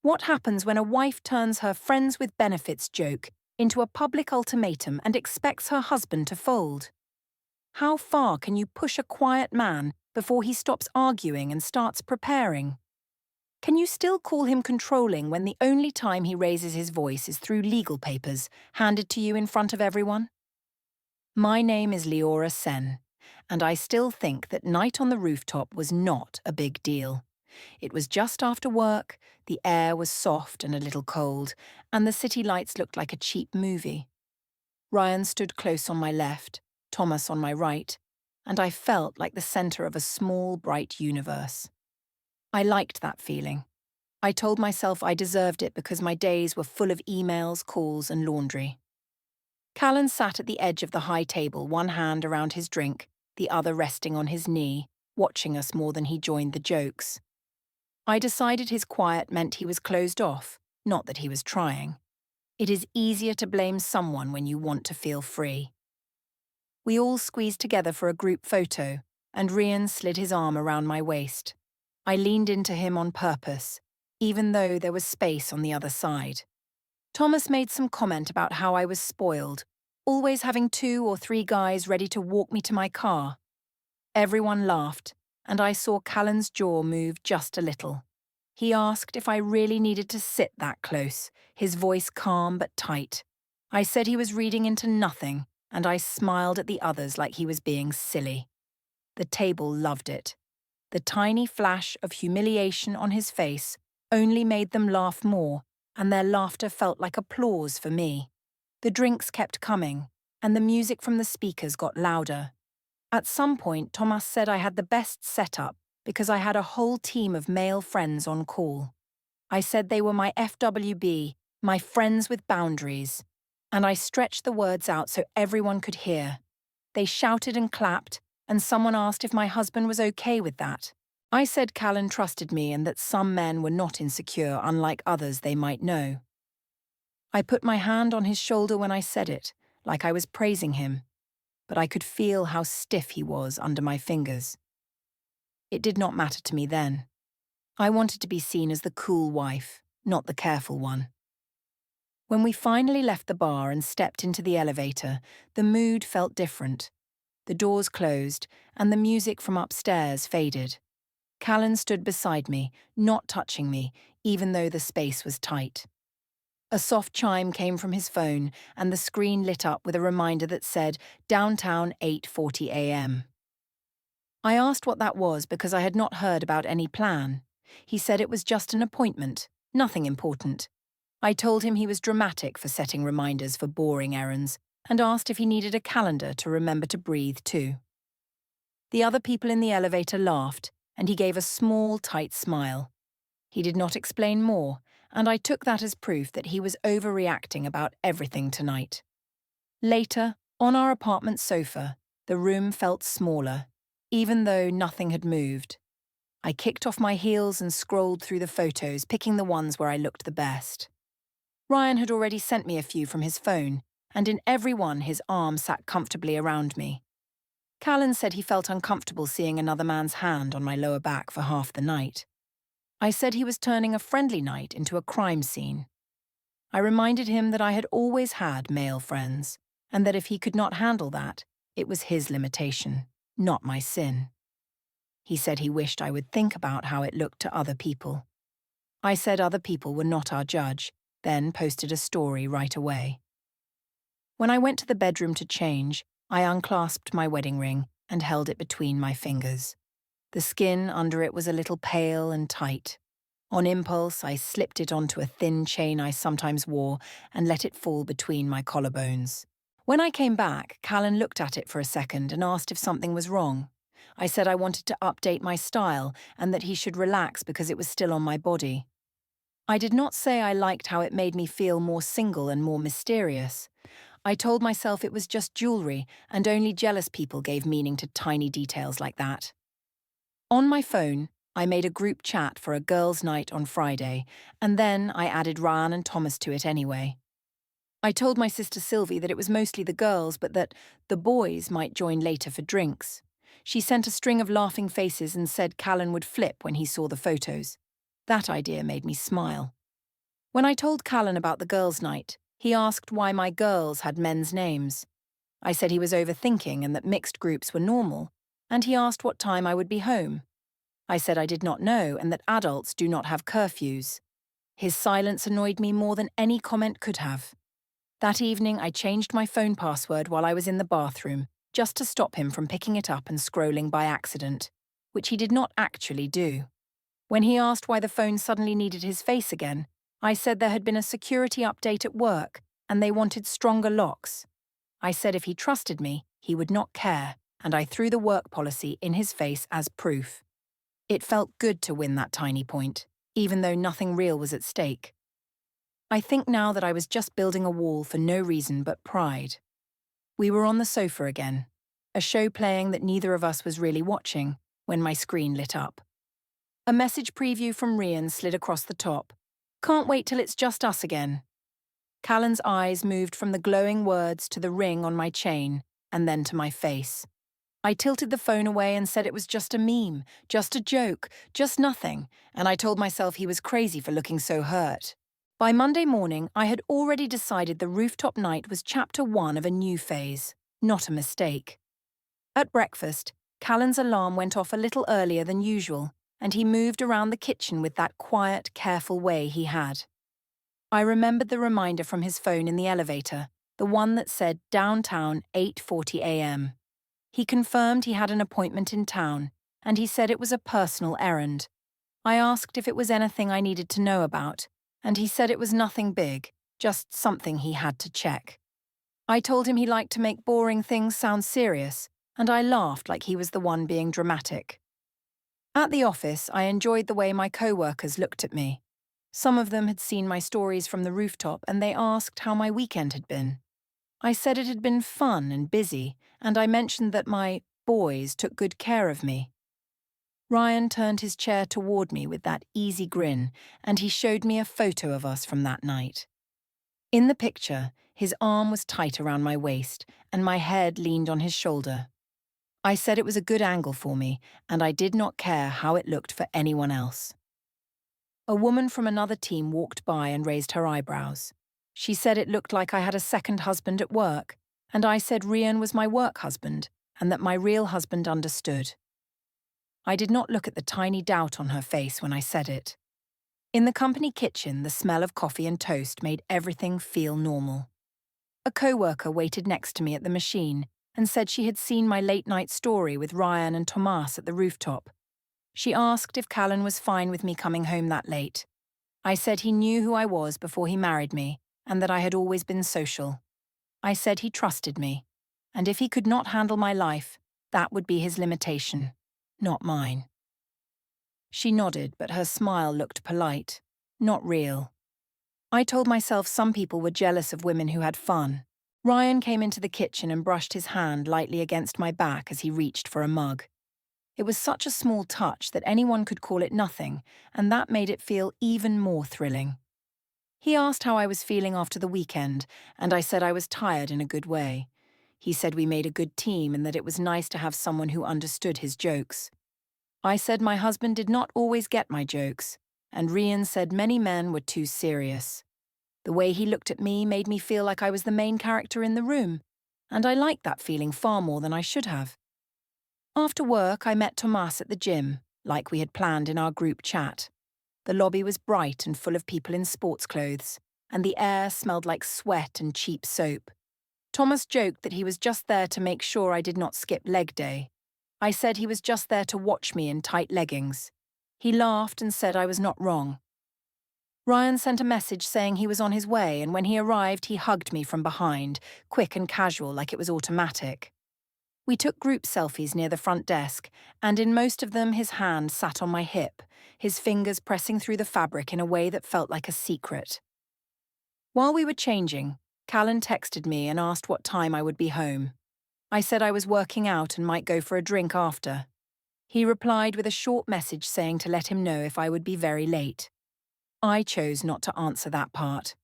What happens when a wife turns her friends with benefits joke into a public ultimatum and expects her husband to fold? How far can you push a quiet man before he stops arguing and starts preparing? Can you still call him controlling when the only time he raises his voice is through legal papers handed to you in front of everyone? My name is Leora Sen, and I still think that night on the rooftop was not a big deal. It was just after work, the air was soft and a little cold, and the city lights looked like a cheap movie. Ryan stood close on my left, Thomas on my right, and I felt like the centre of a small, bright universe. I liked that feeling. I told myself I deserved it because my days were full of emails, calls, and laundry. Callan sat at the edge of the high table, one hand around his drink, the other resting on his knee, watching us more than he joined the jokes. I decided his quiet meant he was closed off, not that he was trying. It is easier to blame someone when you want to feel free. We all squeezed together for a group photo, and Rian slid his arm around my waist. I leaned into him on purpose, even though there was space on the other side. Thomas made some comment about how I was spoiled, always having 2 or 3 guys ready to walk me to my car. Everyone laughed, and I saw Callan's jaw move just a little. He asked if I really needed to sit that close, his voice calm but tight. I said he was reading into nothing, and I smiled at the others like he was being silly. The table loved it. The tiny flash of humiliation on his face only made them laugh more, and their laughter felt like applause for me. The drinks kept coming, and the music from the speakers got louder. At some point, Thomas said I had the best setup because I had a whole team of male friends on call. I said they were my FWB, my friends with boundaries, and I stretched the words out so everyone could hear. They shouted and clapped, and someone asked if my husband was okay with that. I said Callan trusted me and that some men were not insecure, unlike others they might know. I put my hand on his shoulder when I said it, like I was praising him, but I could feel how stiff he was under my fingers. It did not matter to me then. I wanted to be seen as the cool wife, not the careful one. When we finally left the bar and stepped into the elevator, the mood felt different. The doors closed, and the music from upstairs faded. Callan stood beside me, not touching me, even though the space was tight. A soft chime came from his phone, and the screen lit up with a reminder that said, "Downtown 8:40 a.m." I asked what that was because I had not heard about any plan. He said it was just an appointment, nothing important. I told him he was dramatic for setting reminders for boring errands, and asked if he needed a calendar to remember to breathe too. The other people in the elevator laughed, and he gave a small, tight smile. He did not explain more, and I took that as proof that he was overreacting about everything tonight. Later, on our apartment sofa, the room felt smaller, even though nothing had moved. I kicked off my heels and scrolled through the photos, picking the ones where I looked the best. Ryan had already sent me a few from his phone, and in every one his arm sat comfortably around me. Callan said he felt uncomfortable seeing another man's hand on my lower back for half the night. I said he was turning a friendly night into a crime scene. I reminded him that I had always had male friends, and that if he could not handle that, it was his limitation, not my sin. He said he wished I would think about how it looked to other people. I said other people were not our judge, then posted a story right away. When I went to the bedroom to change, I unclasped my wedding ring and held it between my fingers. The skin under it was a little pale and tight. On impulse, I slipped it onto a thin chain I sometimes wore and let it fall between my collarbones. When I came back, Callan looked at it for a second and asked if something was wrong. I said I wanted to update my style and that he should relax because it was still on my body. I did not say I liked how it made me feel more single and more mysterious. I told myself it was just jewelry and only jealous people gave meaning to tiny details like that. On my phone, I made a group chat for a girls' night on Friday, and then I added Ryan and Thomas to it anyway. I told my sister Sylvie that it was mostly the girls, but that the boys might join later for drinks. She sent a string of laughing faces and said Callan would flip when he saw the photos. That idea made me smile. When I told Callan about the girls' night, he asked why my girls had men's names. I said he was overthinking and that mixed groups were normal, and he asked what time I would be home. I said I did not know and that adults do not have curfews. His silence annoyed me more than any comment could have. That evening, I changed my phone password while I was in the bathroom, just to stop him from picking it up and scrolling by accident, which he did not actually do. When he asked why the phone suddenly needed his face again, I said there had been a security update at work and they wanted stronger locks. I said if he trusted me, he would not care, and I threw the work policy in his face as proof. It felt good to win that tiny point, even though nothing real was at stake. I think now that I was just building a wall for no reason but pride. We were on the sofa again, a show playing that neither of us was really watching, when my screen lit up. A message preview from Rian slid across the top. Can't wait till it's just us again. Callan's eyes moved from the glowing words to the ring on my chain, and then to my face. I tilted the phone away and said it was just a meme, just a joke, just nothing, and I told myself he was crazy for looking so hurt. By Monday morning, I had already decided the rooftop night was chapter 1 of a new phase, not a mistake. At breakfast, Callan's alarm went off a little earlier than usual, and he moved around the kitchen with that quiet, careful way he had. I remembered the reminder from his phone in the elevator, the one that said downtown 8:40 a.m. He confirmed he had an appointment in town, and he said it was a personal errand. I asked if it was anything I needed to know about, and he said it was nothing big, just something he had to check. I told him he liked to make boring things sound serious, and I laughed like he was the one being dramatic. At the office, I enjoyed the way my co-workers looked at me. Some of them had seen my stories from the rooftop and they asked how my weekend had been. I said it had been fun and busy, and I mentioned that my boys took good care of me. Ryan turned his chair toward me with that easy grin, and he showed me a photo of us from that night. In the picture, his arm was tight around my waist, and my head leaned on his shoulder. I said it was a good angle for me, and I did not care how it looked for anyone else. A woman from another team walked by and raised her eyebrows. She said it looked like I had a second husband at work, and I said Rian was my work husband, and that my real husband understood. I did not look at the tiny doubt on her face when I said it. In the company kitchen, the smell of coffee and toast made everything feel normal. A co-worker waited next to me at the machine and said she had seen my late-night story with Ryan and Tomas at the rooftop. She asked if Callan was fine with me coming home that late. I said he knew who I was before he married me and that I had always been social. I said he trusted me, and if he could not handle my life, that would be his limitation, not mine. She nodded, but her smile looked polite, not real. I told myself some people were jealous of women who had fun. Ryan came into the kitchen and brushed his hand lightly against my back as he reached for a mug. It was such a small touch that anyone could call it nothing, and that made it feel even more thrilling. He asked how I was feeling after the weekend, and I said I was tired in a good way. He said we made a good team and that it was nice to have someone who understood his jokes. I said my husband did not always get my jokes, and Rian said many men were too serious. The way he looked at me made me feel like I was the main character in the room, and I liked that feeling far more than I should have. After work, I met Tomas at the gym, like we had planned in our group chat. The lobby was bright and full of people in sports clothes, and the air smelled like sweat and cheap soap. Thomas joked that he was just there to make sure I did not skip leg day. I said he was just there to watch me in tight leggings. He laughed and said I was not wrong. Ryan sent a message saying he was on his way, and when he arrived, he hugged me from behind, quick and casual like it was automatic. We took group selfies near the front desk, and in most of them his hand sat on my hip, his fingers pressing through the fabric in a way that felt like a secret. While we were changing, Callan texted me and asked what time I would be home. I said I was working out and might go for a drink after. He replied with a short message saying to let him know if I would be very late. I chose not to answer that part.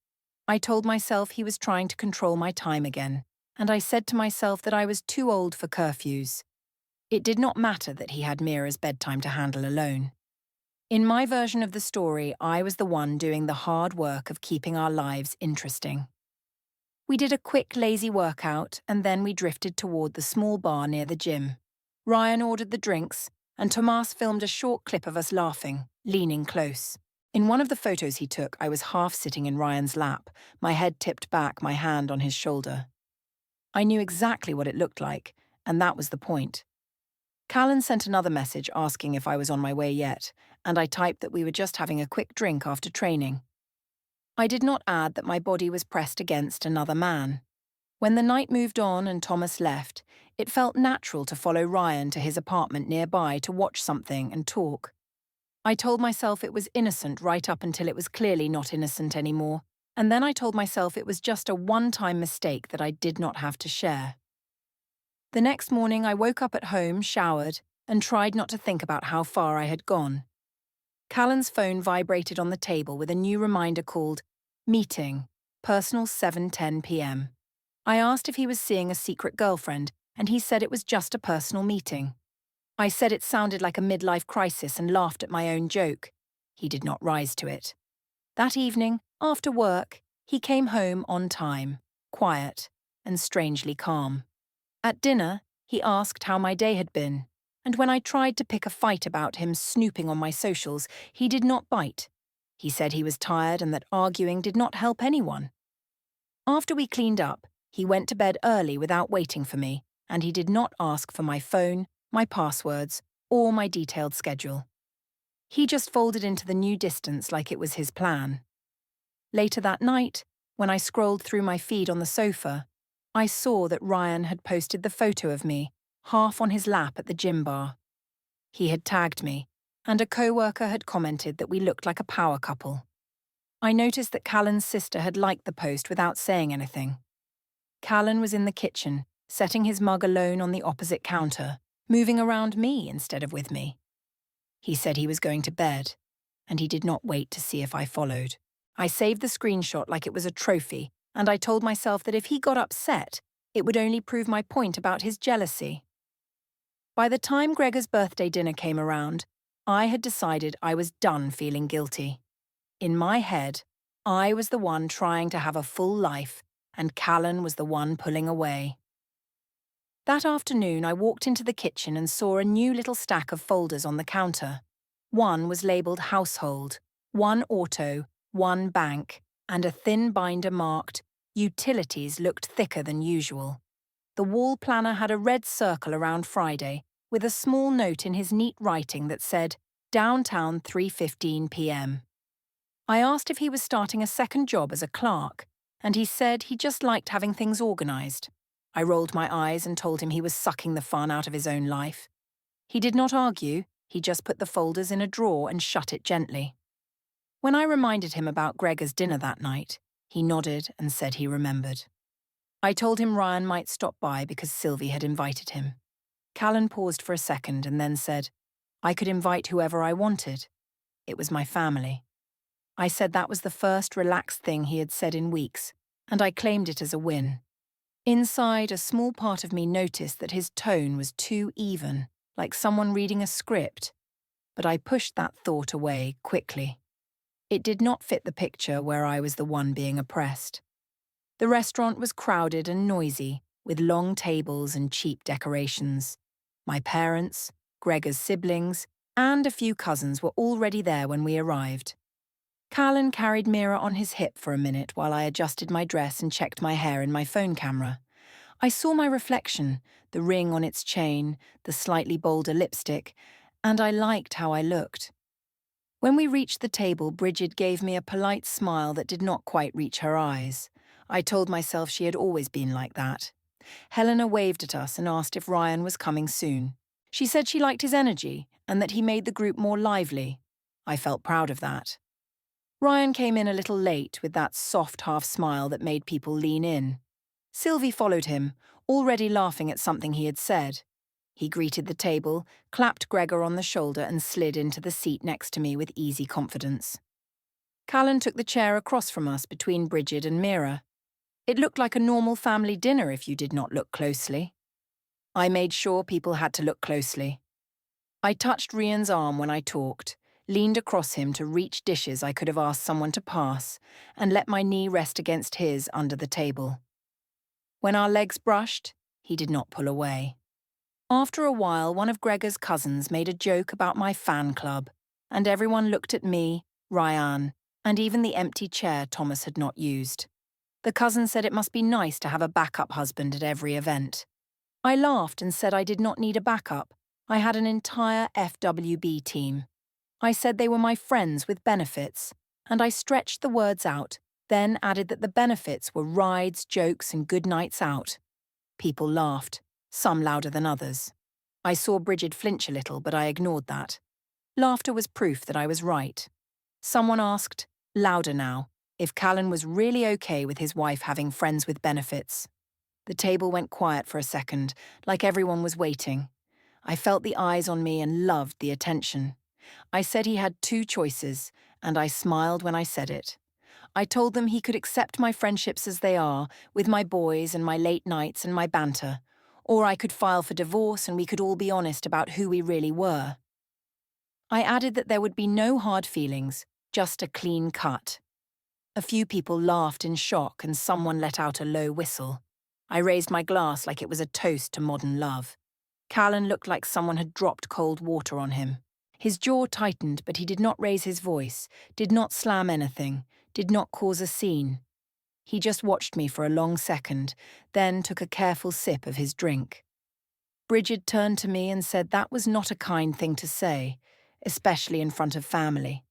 I told myself he was trying to control my time again, and I said to myself that I was too old for curfews. It did not matter that he had Mira's bedtime to handle alone. In my version of the story, I was the one doing the hard work of keeping our lives interesting. We did a quick, lazy workout, and then we drifted toward the small bar near the gym. Ryan ordered the drinks, and Tomas filmed a short clip of us laughing, leaning close. In one of the photos he took, I was half sitting in Ryan's lap, my head tipped back, my hand on his shoulder. I knew exactly what it looked like, and that was the point. Callan sent another message asking if I was on my way yet, and I typed that we were just having a quick drink after training. I did not add that my body was pressed against another man. When the night moved on and Thomas left, it felt natural to follow Ryan to his apartment nearby to watch something and talk. I told myself it was innocent right up until it was clearly not innocent anymore, and then I told myself it was just a one-time mistake that I did not have to share. The next morning I woke up at home, showered, and tried not to think about how far I had gone. Callan's phone vibrated on the table with a new reminder called Meeting, Personal 7:10 p.m. I asked if he was seeing a secret girlfriend, and he said it was just a personal meeting. I said it sounded like a midlife crisis and laughed at my own joke. He did not rise to it. That evening, after work, he came home on time, quiet, and strangely calm. At dinner, he asked how my day had been, and when I tried to pick a fight about him snooping on my socials, he did not bite. He said he was tired and that arguing did not help anyone. After we cleaned up, he went to bed early without waiting for me, and he did not ask for my phone, my passwords, or my detailed schedule. He just folded into the new distance like it was his plan. Later that night, when I scrolled through my feed on the sofa, I saw that Ryan had posted the photo of me, half on his lap at the gym bar. He had tagged me, and a co-worker had commented that we looked like a power couple. I noticed that Callan's sister had liked the post without saying anything. Callan was in the kitchen, setting his mug alone on the opposite counter, moving around me instead of with me. He said he was going to bed, and he did not wait to see if I followed. I saved the screenshot like it was a trophy, and I told myself that if he got upset, it would only prove my point about his jealousy. By the time Gregor's birthday dinner came around, I had decided I was done feeling guilty. In my head, I was the one trying to have a full life, and Callan was the one pulling away. That afternoon, I walked into the kitchen and saw a new little stack of folders on the counter. One was labelled Household, one Auto, one Bank, and a thin binder marked Utilities looked thicker than usual. The wall planner had a red circle around Friday, with a small note in his neat writing that said, Downtown 3:15 p.m. I asked if he was starting a second job as a clerk, and he said he just liked having things organised. I rolled my eyes and told him he was sucking the fun out of his own life. He did not argue, he just put the folders in a drawer and shut it gently. When I reminded him about Gregor's dinner that night, he nodded and said he remembered. I told him Ryan might stop by because Sylvie had invited him. Callan paused for a second and then said, I could invite whoever I wanted. It was my family. I said that was the first relaxed thing he had said in weeks, and I claimed it as a win. Inside, a small part of me noticed that his tone was too even, like someone reading a script, but I pushed that thought away quickly. It did not fit the picture where I was the one being oppressed. The restaurant was crowded and noisy, with long tables and cheap decorations. My parents, Gregor's siblings, and a few cousins were already there when we arrived. Callan carried Mira on his hip for a minute while I adjusted my dress and checked my hair in my phone camera. I saw my reflection, the ring on its chain, the slightly bolder lipstick, and I liked how I looked. When we reached the table, Bridget gave me a polite smile that did not quite reach her eyes. I told myself she had always been like that. Helena waved at us and asked if Ryan was coming soon. She said she liked his energy and that he made the group more lively. I felt proud of that. Ryan came in a little late with that soft half smile that made people lean in. Sylvie followed him, already laughing at something he had said. He greeted the table, clapped Gregor on the shoulder and slid into the seat next to me with easy confidence. Callan took the chair across from us between Bridget and Mira. It looked like a normal family dinner if you did not look closely. I made sure people had to look closely. I touched Rian's arm when I talked, leaned across him to reach dishes I could have asked someone to pass, and let my knee rest against his under the table. When our legs brushed, he did not pull away. After a while, one of Gregor's cousins made a joke about my fan club, and everyone looked at me, Ryan, and even the empty chair Thomas had not used. The cousin said it must be nice to have a backup husband at every event. I laughed and said I did not need a backup. I had an entire FWB team. I said they were my friends with benefits, and I stretched the words out, then added that the benefits were rides, jokes, and good nights out. People laughed, some louder than others. I saw Bridget flinch a little, but I ignored that. Laughter was proof that I was right. Someone asked, louder now, if Callan was really okay with his wife having friends with benefits. The table went quiet for a second, like everyone was waiting. I felt the eyes on me and loved the attention. I said he had two choices, and I smiled when I said it. I told them he could accept my friendships as they are, with my boys and my late nights and my banter, or I could file for divorce and we could all be honest about who we really were. I added that there would be no hard feelings, just a clean cut. A few people laughed in shock and someone let out a low whistle. I raised my glass like it was a toast to modern love. Callan looked like someone had dropped cold water on him. His jaw tightened, but he did not raise his voice, did not slam anything, did not cause a scene. He just watched me for a long second, then took a careful sip of his drink. Bridget turned to me and said that was not a kind thing to say, especially in front of family.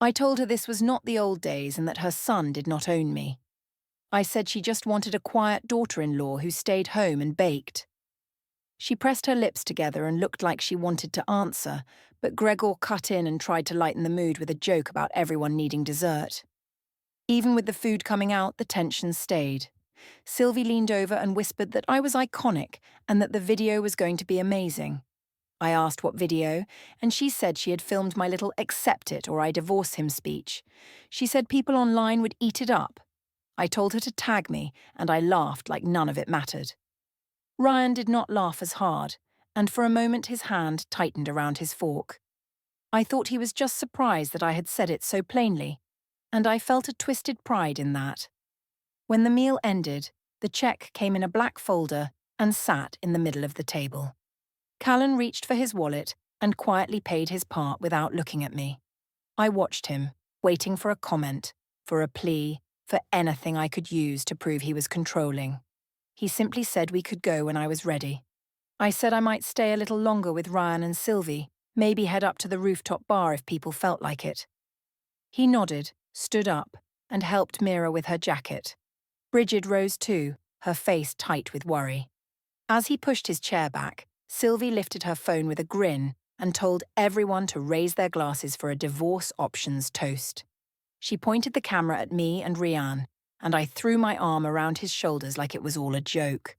I told her this was not the old days and that her son did not own me. I said she just wanted a quiet daughter-in-law who stayed home and baked. She pressed her lips together and looked like she wanted to answer, but Gregor cut in and tried to lighten the mood with a joke about everyone needing dessert. Even with the food coming out, the tension stayed. Sylvie leaned over and whispered that I was iconic and that the video was going to be amazing. I asked what video, and she said she had filmed my little "accept it or I divorce him" speech. She said people online would eat it up. I told her to tag me, and I laughed like none of it mattered. Ryan did not laugh as hard, and for a moment his hand tightened around his fork. I thought he was just surprised that I had said it so plainly, and I felt a twisted pride in that. When the meal ended, the check came in a black folder and sat in the middle of the table. Callan reached for his wallet and quietly paid his part without looking at me. I watched him, waiting for a comment, for a plea, for anything I could use to prove he was controlling. He simply said we could go when I was ready. I said I might stay a little longer with Ryan and Sylvie, maybe head up to the rooftop bar if people felt like it. He nodded, stood up, and helped Mira with her jacket. Bridget rose too, her face tight with worry. As he pushed his chair back, Sylvie lifted her phone with a grin and told everyone to raise their glasses for a divorce options toast. She pointed the camera at me and Rian, and I threw my arm around his shoulders like it was all a joke.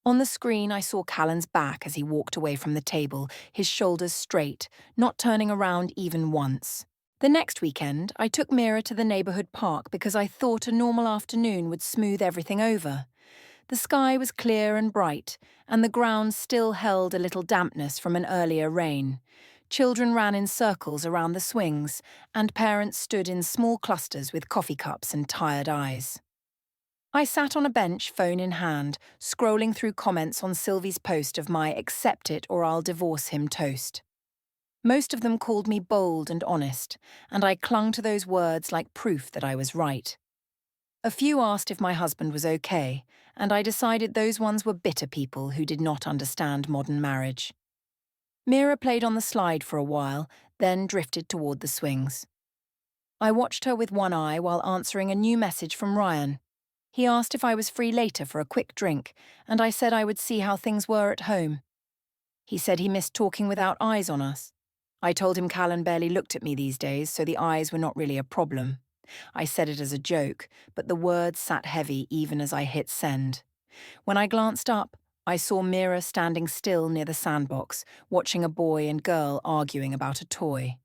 On the screen, I saw Callan's back as he walked away from the table, his shoulders straight, not turning around even once. The next weekend, I took Mira to the neighborhood park because I thought a normal afternoon would smooth everything over. The sky was clear and bright, and the ground still held a little dampness from an earlier rain. Children ran in circles around the swings, and parents stood in small clusters with coffee cups and tired eyes. I sat on a bench, phone in hand, scrolling through comments on Sylvie's post of my "accept it or I'll divorce him" toast. Most of them called me bold and honest, and I clung to those words like proof that I was right. A few asked if my husband was okay, and I decided those ones were bitter people who did not understand modern marriage. Mira played on the slide for a while, then drifted toward the swings. I watched her with one eye while answering a new message from Ryan. He asked if I was free later for a quick drink, and I said I would see how things were at home. He said he missed talking without eyes on us. I told him Callan barely looked at me these days, so the eyes were not really a problem. I said it as a joke, but the words sat heavy even as I hit send. When I glanced up, I saw Mira standing still near the sandbox, watching a boy and girl arguing about a toy.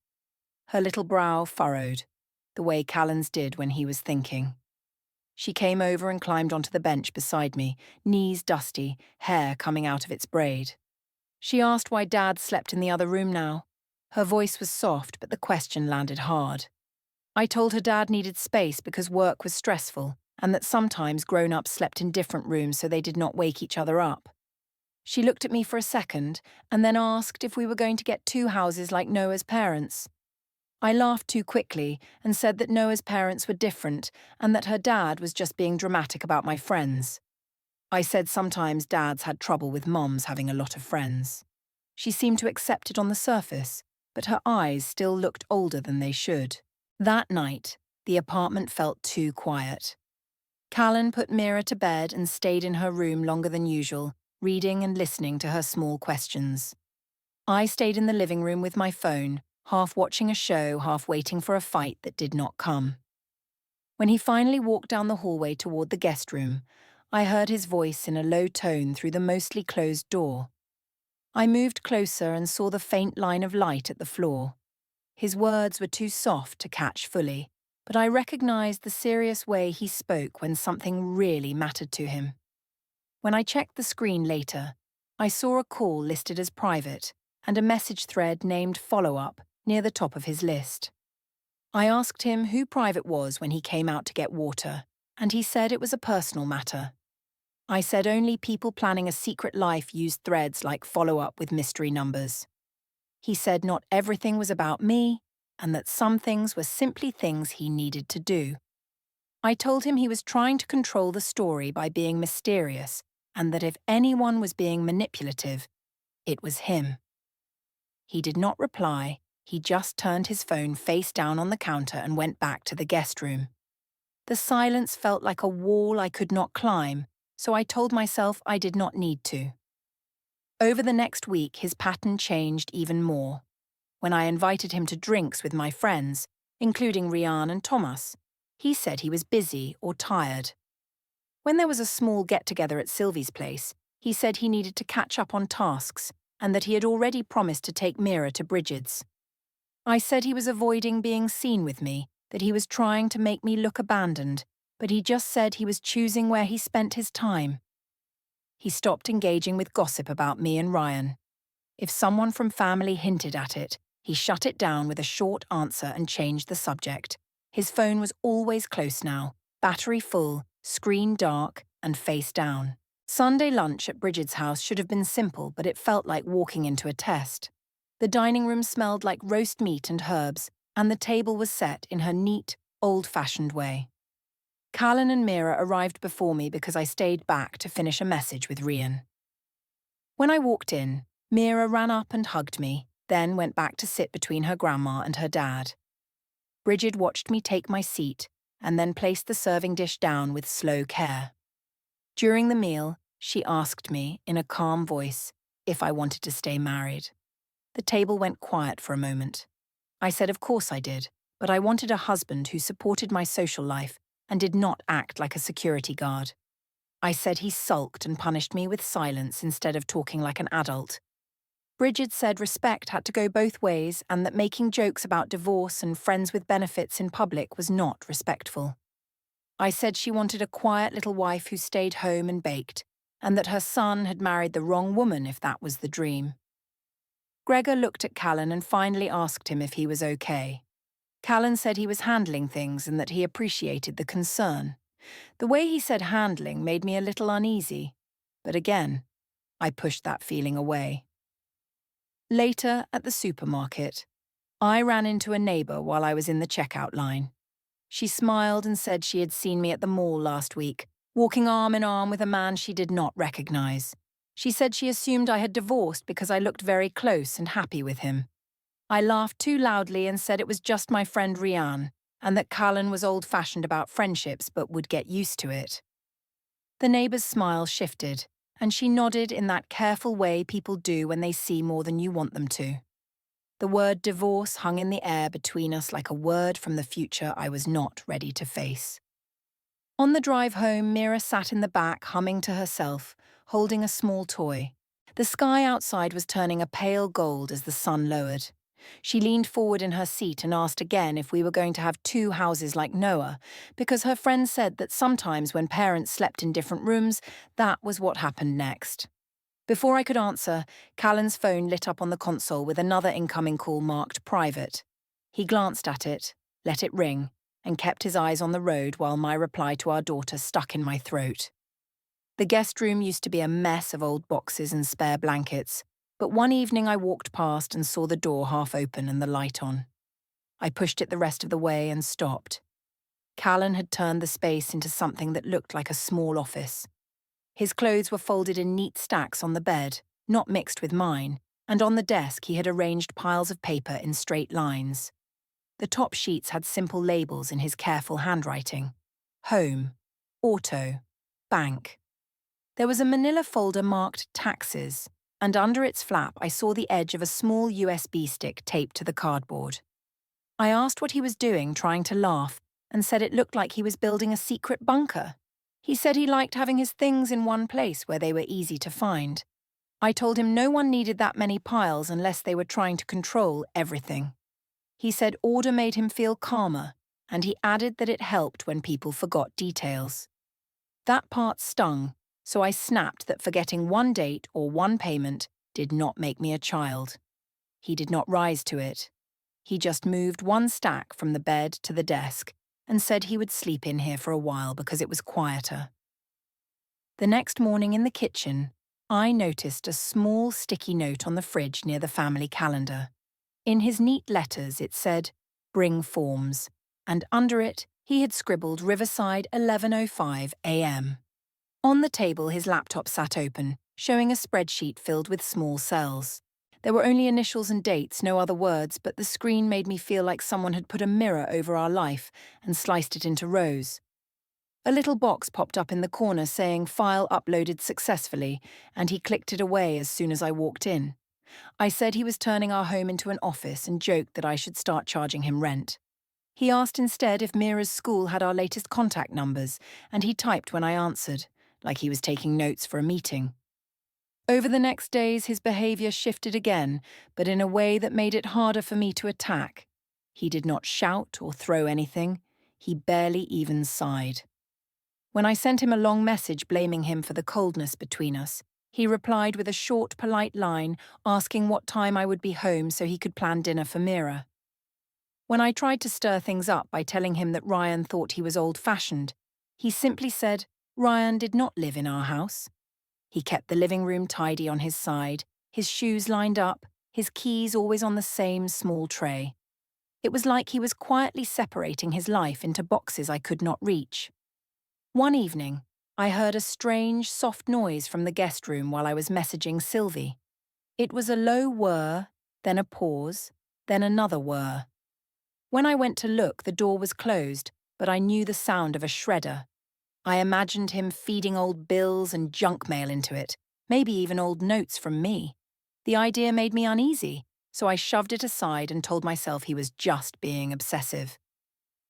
Her little brow furrowed, the way Callan's did when he was thinking. She came over and climbed onto the bench beside me, knees dusty, hair coming out of its braid. She asked why Dad slept in the other room now. Her voice was soft, but the question landed hard. I told her dad needed space because work was stressful, and that sometimes grown-ups slept in different rooms so they did not wake each other up. She looked at me for a second, and then asked if we were going to get two houses like Noah's parents. I laughed too quickly and said that Noah's parents were different and that her dad was just being dramatic about my friends. I said sometimes dads had trouble with moms having a lot of friends. She seemed to accept it on the surface, but her eyes still looked older than they should. That night, the apartment felt too quiet. Callan put Mira to bed and stayed in her room longer than usual, reading and listening to her small questions. I stayed in the living room with my phone, half watching a show, half waiting for a fight that did not come. When he finally walked down the hallway toward the guest room, I heard his voice in a low tone through the mostly closed door. I moved closer and saw the faint line of light at the floor. His words were too soft to catch fully, but I recognized the serious way he spoke when something really mattered to him. When I checked the screen later, I saw a call listed as private and a message thread named follow-up near the top of his list. I asked him who Private was when he came out to get water, and he said it was a personal matter. I said only people planning a secret life used threads like follow-up with mystery numbers. He said not everything was about me, and that some things were simply things he needed to do. I told him he was trying to control the story by being mysterious, and that if anyone was being manipulative, it was him. He did not reply. He just turned his phone face down on the counter and went back to the guest room. The silence felt like a wall I could not climb, so I told myself I did not need to. Over the next week, his pattern changed even more. When I invited him to drinks with my friends, including Rian and Thomas, he said he was busy or tired. When there was a small get-together at Sylvie's place, he said he needed to catch up on tasks and that he had already promised to take Mira to Bridget's. I said he was avoiding being seen with me, that he was trying to make me look abandoned, but he just said he was choosing where he spent his time. He stopped engaging with gossip about me and Ryan. If someone from family hinted at it, he shut it down with a short answer and changed the subject. His phone was always close now, battery full, screen dark, and face down. Sunday lunch at Bridget's house should have been simple, but it felt like walking into a test. The dining room smelled like roast meat and herbs, and the table was set in her neat, old-fashioned way. Callan and Mira arrived before me because I stayed back to finish a message with Rian. When I walked in, Mira ran up and hugged me, then went back to sit between her grandma and her dad. Bridget watched me take my seat and then placed the serving dish down with slow care. During the meal, she asked me, in a calm voice, if I wanted to stay married. The table went quiet for a moment. I said of course I did, but I wanted a husband who supported my social life and did not act like a security guard. I said he sulked and punished me with silence instead of talking like an adult. Bridget said respect had to go both ways and that making jokes about divorce and friends with benefits in public was not respectful. I said she wanted a quiet little wife who stayed home and baked, and that her son had married the wrong woman if that was the dream. Gregor looked at Callan and finally asked him if he was okay. Callan said he was handling things and that he appreciated the concern. The way he said handling made me a little uneasy, but again, I pushed that feeling away. Later, at the supermarket, I ran into a neighbour while I was in the checkout line. She smiled and said she had seen me at the mall last week, walking arm in arm with a man she did not recognise. She said she assumed I had divorced because I looked very close and happy with him. I laughed too loudly and said it was just my friend Rian, and that Callan was old-fashioned about friendships but would get used to it. The neighbour's smile shifted, and she nodded in that careful way people do when they see more than you want them to. The word divorce hung in the air between us like a word from the future I was not ready to face. On the drive home, Mira sat in the back humming to herself, holding a small toy. The sky outside was turning a pale gold as the sun lowered. She leaned forward in her seat and asked again if we were going to have two houses like Noah, because her friend said that sometimes when parents slept in different rooms, that was what happened next. Before I could answer, Callan's phone lit up on the console with another incoming call marked private. He glanced at it, let it ring, and kept his eyes on the road while my reply to our daughter stuck in my throat. The guest room used to be a mess of old boxes and spare blankets, but one evening I walked past and saw the door half open and the light on. I pushed it the rest of the way and stopped. Callan had turned the space into something that looked like a small office. His clothes were folded in neat stacks on the bed, not mixed with mine, and on the desk he had arranged piles of paper in straight lines. The top sheets had simple labels in his careful handwriting: home, auto, bank. There was a manila folder marked taxes, and under its flap I saw the edge of a small USB stick taped to the cardboard. I asked what he was doing, trying to laugh, and said it looked like he was building a secret bunker. He said he liked having his things in one place where they were easy to find. I told him no one needed that many piles unless they were trying to control everything. He said order made him feel calmer, and he added that it helped when people forgot details. That part stung, so I snapped that forgetting one date or one payment did not make me a child. He did not rise to it. He just moved one stack from the bed to the desk and said he would sleep in here for a while because it was quieter. The next morning in the kitchen, I noticed a small sticky note on the fridge near the family calendar. In his neat letters it said, "Bring forms," and under it he had scribbled Riverside 11:05 a.m. On the table his laptop sat open, showing a spreadsheet filled with small cells. There were only initials and dates, no other words, but the screen made me feel like someone had put a mirror over our life and sliced it into rows. A little box popped up in the corner saying file uploaded successfully, and he clicked it away as soon as I walked in. I said he was turning our home into an office and joked that I should start charging him rent. He asked instead if Mira's school had our latest contact numbers, and he typed when I answered, like he was taking notes for a meeting. Over the next days, his behavior shifted again, but in a way that made it harder for me to attack. He did not shout or throw anything. He barely even sighed. When I sent him a long message blaming him for the coldness between us, he replied with a short, polite line asking what time I would be home so he could plan dinner for Mira. When I tried to stir things up by telling him that Ryan thought he was old-fashioned, he simply said Ryan did not live in our house. He kept the living room tidy on his side, his shoes lined up, his keys always on the same small tray. It was like he was quietly separating his life into boxes I could not reach. One evening, I heard a strange, soft noise from the guest room while I was messaging Sylvie. It was a low whir, then a pause, then another whir. When I went to look, the door was closed, but I knew the sound of a shredder. I imagined him feeding old bills and junk mail into it, maybe even old notes from me. The idea made me uneasy, so I shoved it aside and told myself he was just being obsessive.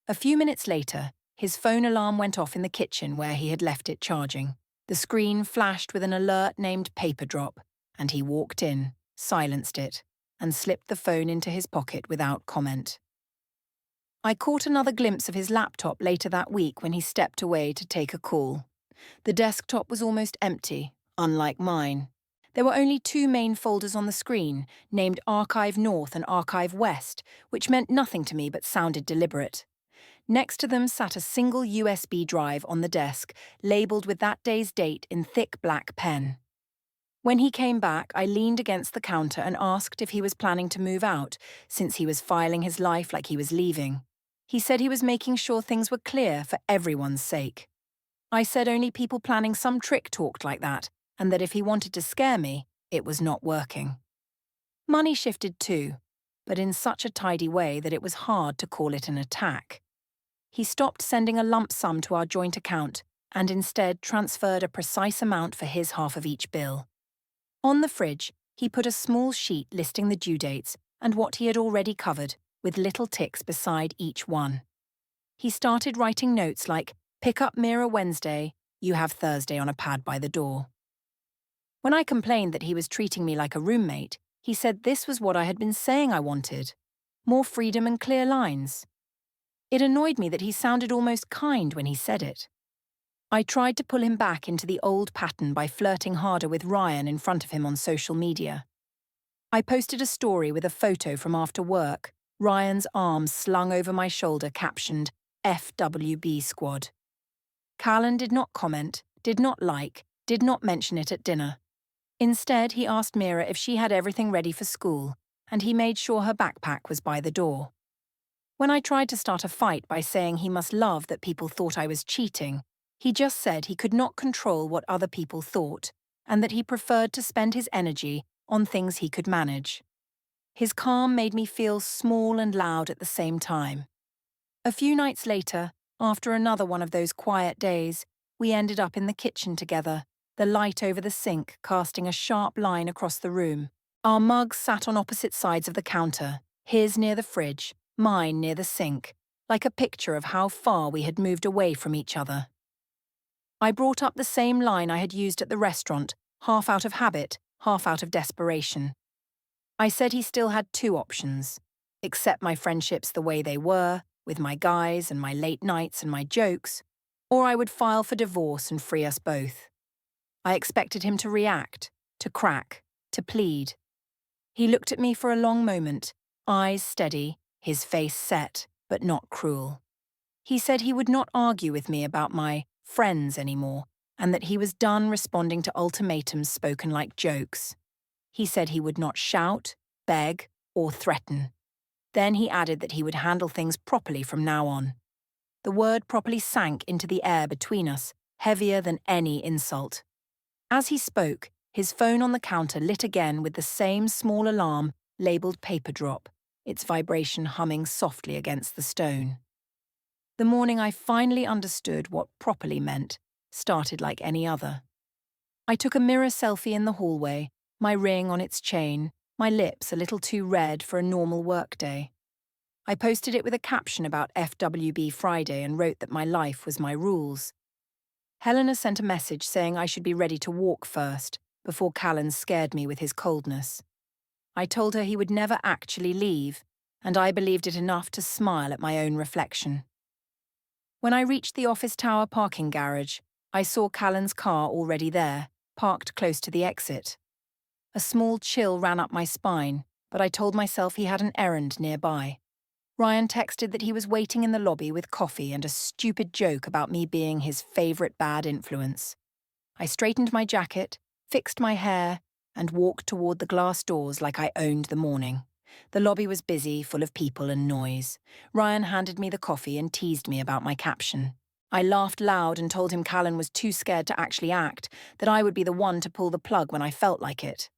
A few minutes later, his phone alarm went off in the kitchen where he had left it charging. The screen flashed with an alert named Paper Drop, and he walked in, silenced it, and slipped the phone into his pocket without comment. I caught another glimpse of his laptop later that week when he stepped away to take a call. The desktop was almost empty, unlike mine. There were only two main folders on the screen, named Archive North and Archive West, which meant nothing to me but sounded deliberate. Next to them sat a single USB drive on the desk, labelled with that day's date in thick black pen. When he came back, I leaned against the counter and asked if he was planning to move out, since he was filing his life like he was leaving. He said he was making sure things were clear for everyone's sake. I said only people planning some trick talked like that, and that if he wanted to scare me, it was not working. Money shifted too, but in such a tidy way that it was hard to call it an attack. He stopped sending a lump sum to our joint account and instead transferred a precise amount for his half of each bill. On the fridge, he put a small sheet listing the due dates and what he had already covered, with little ticks beside each one. He started writing notes like, "Pick up Mira Wednesday, you have Thursday on a pad by the door." When I complained that he was treating me like a roommate, he said this was what I had been saying I wanted: more freedom and clear lines. It annoyed me that he sounded almost kind when he said it. I tried to pull him back into the old pattern by flirting harder with Ryan in front of him on social media. I posted a story with a photo from after work, Ryan's arms slung over my shoulder captioned FWB Squad. Callan did not comment, did not like, did not mention it at dinner. Instead, he asked Mira if she had everything ready for school, and he made sure her backpack was by the door. When I tried to start a fight by saying he must love that people thought I was cheating, he just said he could not control what other people thought, and that he preferred to spend his energy on things he could manage. His calm made me feel small and loud at the same time. A few nights later, after another one of those quiet days, we ended up in the kitchen together, the light over the sink casting a sharp line across the room. Our mugs sat on opposite sides of the counter, his near the fridge, mine near the sink, like a picture of how far we had moved away from each other. I brought up the same line I had used at the restaurant, half out of habit, half out of desperation. I said he still had two options: accept my friendships the way they were, with my guys and my late nights and my jokes, or I would file for divorce and free us both. I expected him to react, to crack, to plead. He looked at me for a long moment, eyes steady, his face set, but not cruel. He said he would not argue with me about my friends anymore, and that he was done responding to ultimatums spoken like jokes. He said he would not shout, beg, or threaten. Then he added that he would handle things properly from now on. The word properly sank into the air between us, heavier than any insult. As he spoke, his phone on the counter lit again with the same small alarm labelled paper drop, its vibration humming softly against the stone. The morning I finally understood what properly meant started like any other. I took a mirror selfie in the hallway, my ring on its chain, my lips a little too red for a normal workday. I posted it with a caption about FWB Friday and wrote that my life was my rules. Helena sent a message saying I should be ready to walk first, before Callan scared me with his coldness. I told her he would never actually leave, and I believed it enough to smile at my own reflection. When I reached the office tower parking garage, I saw Callan's car already there, parked close to the exit. A small chill ran up my spine, but I told myself he had an errand nearby. Ryan texted that he was waiting in the lobby with coffee and a stupid joke about me being his favourite bad influence. I straightened my jacket, fixed my hair, and walked toward the glass doors like I owned the morning. The lobby was busy, full of people and noise. Ryan handed me the coffee and teased me about my caption. I laughed loud and told him Callan was too scared to actually act, that I would be the one to pull the plug when I felt like it.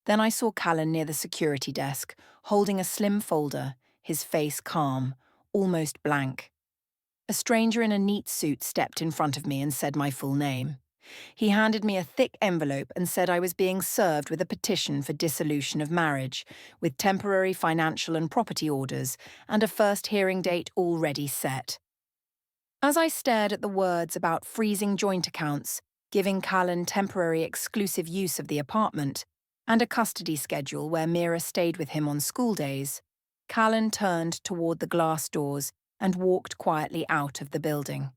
Then I saw Callan near the security desk, holding a slim folder, his face calm, almost blank. A stranger in a neat suit stepped in front of me and said my full name. He handed me a thick envelope and said I was being served with a petition for dissolution of marriage, with temporary financial and property orders, and a first hearing date already set. As I stared at the words about freezing joint accounts, giving Callan temporary exclusive use of the apartment, and a custody schedule where Mira stayed with him on school days, Callan turned toward the glass doors and walked quietly out of the building.